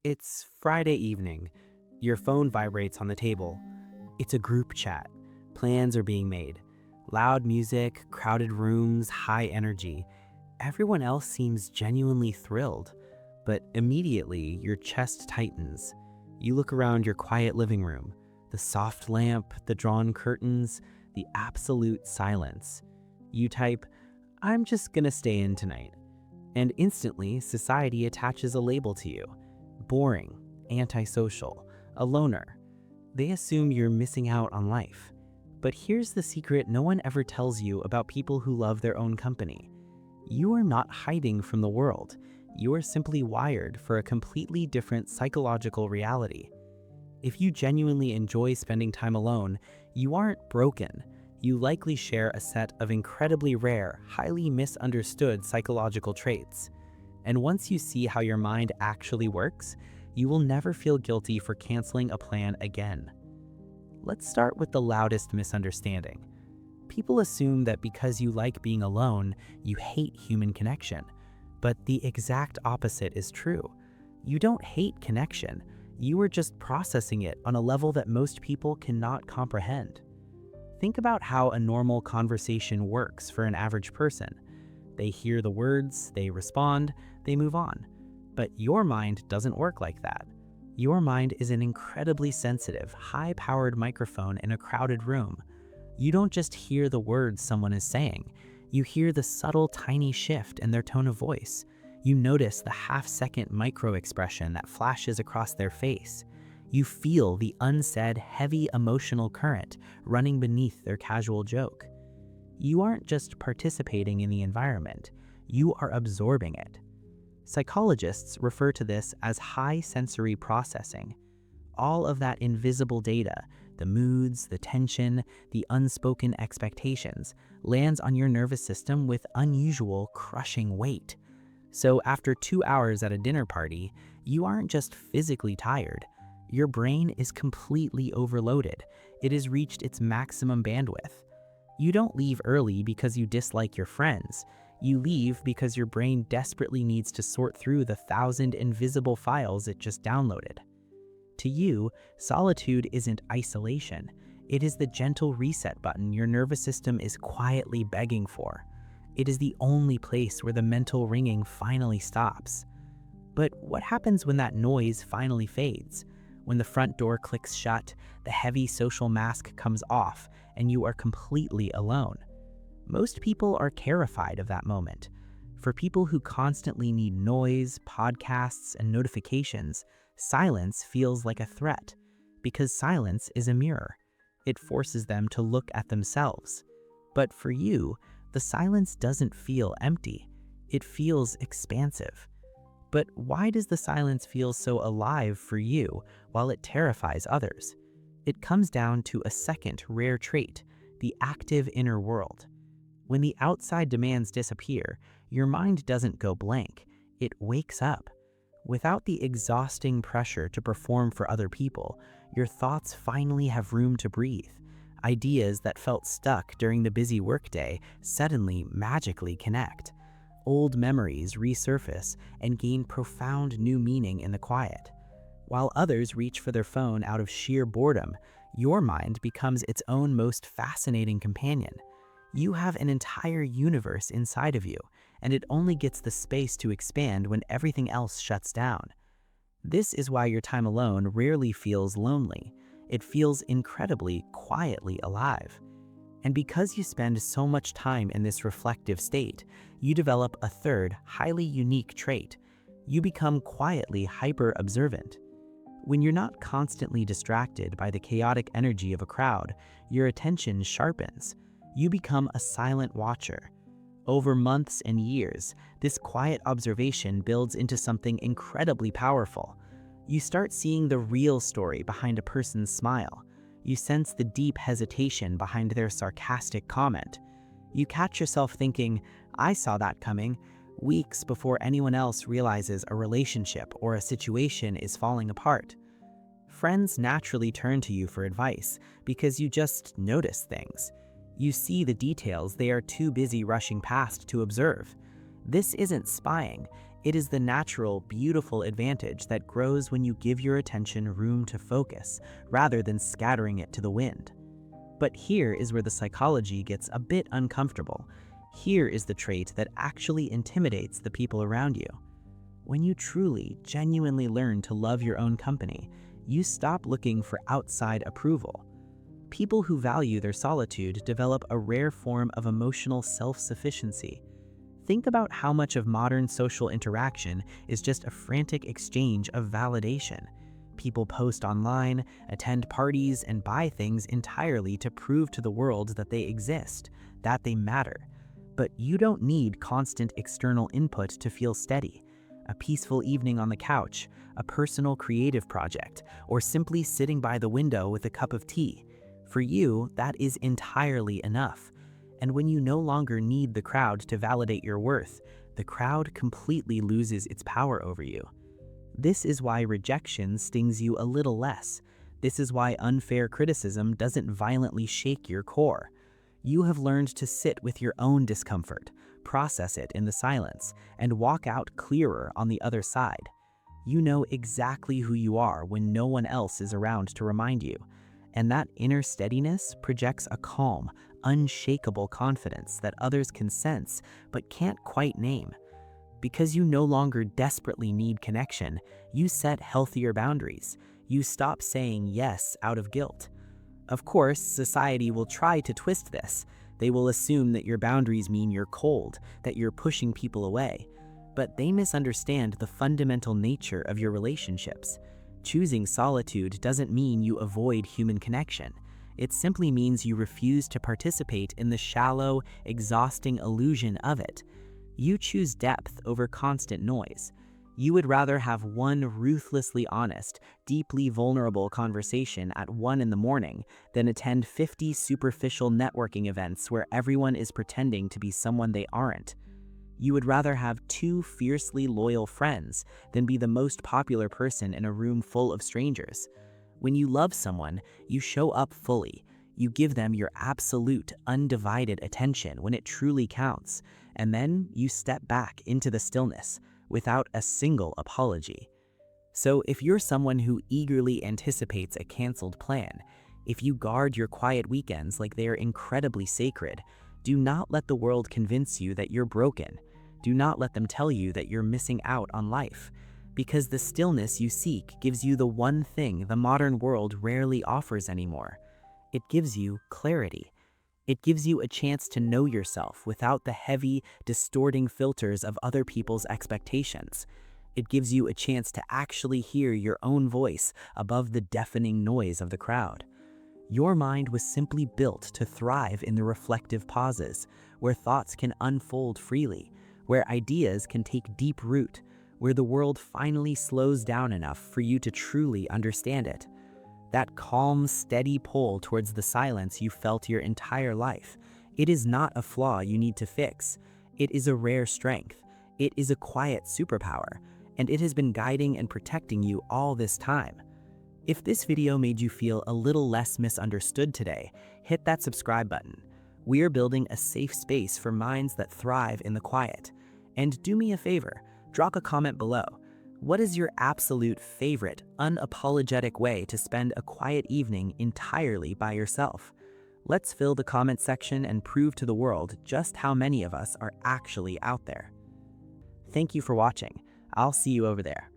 It's Friday evening. Your phone vibrates on the table. It's a group chat. Plans are being made. Loud music, crowded rooms, high energy. Everyone else seems genuinely thrilled, but immediately your chest tightens. You look around your quiet living room, the soft lamp, the drawn curtains, the absolute silence. You type, "I'm just gonna stay in tonight." And instantly, society attaches a label to you. Boring, antisocial, a loner. They assume you're missing out on life. But here's the secret no one ever tells you about people who love their own company. You are not hiding from the world. You are simply wired for a completely different psychological reality. If you genuinely enjoy spending time alone, you aren't broken. You likely share a set of incredibly rare, highly misunderstood psychological traits. And once you see how your mind actually works, you will never feel guilty for canceling a plan again. Let's start with the loudest misunderstanding. People assume that because you like being alone, you hate human connection. But the exact opposite is true. You don't hate connection. You are just processing it on a level that most people cannot comprehend. Think about how a normal conversation works for an average person. They hear the words, they respond, they move on. But your mind doesn't work like that. Your mind is an incredibly sensitive, high-powered microphone in a crowded room. You don't just hear the words someone is saying. You hear the subtle, tiny shift in their tone of voice. You notice the half-second micro-expression that flashes across their face. You feel the unsaid, heavy emotional current running beneath their casual joke. You aren't just participating in the environment, you are absorbing it. Psychologists refer to this as high sensory processing. All of that invisible data, the moods, the tension, the unspoken expectations, lands on your nervous system with unusual, crushing weight. So after 2 hours at a dinner party, you aren't just physically tired. Your brain is completely overloaded. It has reached its maximum bandwidth. You don't leave early because you dislike your friends. You leave because your brain desperately needs to sort through the 1,000 invisible files it just downloaded. To you, solitude isn't isolation. It is the gentle reset button your nervous system is quietly begging for. It is the only place where the mental ringing finally stops. But what happens when that noise finally fades? When the front door clicks shut, the heavy social mask comes off, and you are completely alone. Most people are terrified of that moment. For people who constantly need noise, podcasts, and notifications, silence feels like a threat, because silence is a mirror. It forces them to look at themselves. But for you, the silence doesn't feel empty. It feels expansive. But why does the silence feel so alive for you while it terrifies others? It comes down to a second rare trait, the active inner world. When the outside demands disappear, your mind doesn't go blank, it wakes up. Without the exhausting pressure to perform for other people, your thoughts finally have room to breathe. Ideas that felt stuck during the busy workday suddenly magically connect. Old memories resurface and gain profound new meaning in the quiet. While others reach for their phone out of sheer boredom, your mind becomes its own most fascinating companion. You have an entire universe inside of you, and it only gets the space to expand when everything else shuts down. This is why your time alone rarely feels lonely. It feels incredibly, quietly alive. And because you spend so much time in this reflective state, you develop a third, highly unique trait. You become quietly hyper-observant. When you're not constantly distracted by the chaotic energy of a crowd, your attention sharpens. You become a silent watcher. Over months and years, this quiet observation builds into something incredibly powerful. You start seeing the real story behind a person's smile. You sense the deep hesitation behind their sarcastic comment. You catch yourself thinking, "I saw that coming," weeks before anyone else realizes a relationship or a situation is falling apart. Friends naturally turn to you for advice because you just notice things. You see the details they are too busy rushing past to observe. This isn't spying, It is the natural, beautiful advantage that grows when you give your attention room to focus, rather than scattering it to the wind. But here is where the psychology gets a bit uncomfortable. Here is the trait that actually intimidates the people around you. When you truly, genuinely learn to love your own company, you stop looking for outside approval. People who value their solitude develop a rare form of emotional self-sufficiency. Think about how much of modern social interaction is just a frantic exchange of validation. People post online, attend parties, and buy things entirely to prove to the world that they exist, that they matter. But you don't need constant external input to feel steady. A peaceful evening on the couch, a personal creative project, or simply sitting by the window with a cup of tea. For you, that is entirely enough. And when you no longer need the crowd to validate your worth, the crowd completely loses its power over you. This is why rejection stings you a little less. This is why unfair criticism doesn't violently shake your core. You have learned to sit with your own discomfort, process it in the silence, and walk out clearer on the other side. You know exactly who you are when no one else is around to remind you. And that inner steadiness projects a calm, unshakable confidence that others can sense but can't quite name. Because you no longer desperately need connection, you set healthier boundaries. You stop saying yes out of guilt. Of course, society will try to twist this. They will assume that your boundaries mean you're cold, that you're pushing people away. But they misunderstand the fundamental nature of your relationships. Choosing solitude doesn't mean you avoid human connection. It simply means you refuse to participate in the shallow, exhausting illusion of it. You choose depth over constant noise. You would rather have one ruthlessly honest, deeply vulnerable conversation at 1 in the morning than attend 50 superficial networking events where everyone is pretending to be someone they aren't. You would rather have 2 fiercely loyal friends than be the most popular person in a room full of strangers. When you love someone, you show up fully. You give them your absolute, undivided attention when it truly counts, and then you step back into the stillness without a single apology. So if you're someone who eagerly anticipates a canceled plan, if you guard your quiet weekends like they are incredibly sacred, do not let the world convince you that you're broken. Do not let them tell you that you're missing out on life. Because the stillness you seek gives you the one thing the modern world rarely offers anymore. It gives you clarity. It gives you a chance to know yourself without the heavy, distorting filters of other people's expectations. It gives you a chance to actually hear your own voice above the deafening noise of the crowd. Your mind was simply built to thrive in the reflective pauses, where thoughts can unfold freely, where ideas can take deep root, where the world finally slows down enough for you to truly understand it. That calm, steady pull towards the silence you felt your entire life. It is not a flaw you need to fix. It is a rare strength. It is a quiet superpower, and it has been guiding and protecting you all this time. If this video made you feel a little less misunderstood today, hit that subscribe button. We are building a safe space for minds that thrive in the quiet. And do me a favor, drop a comment below. What is your absolute favorite, unapologetic way to spend a quiet evening entirely by yourself? Let's fill the comment section and prove to the world just how many of us are actually out there. Thank you for watching. I'll see you over there.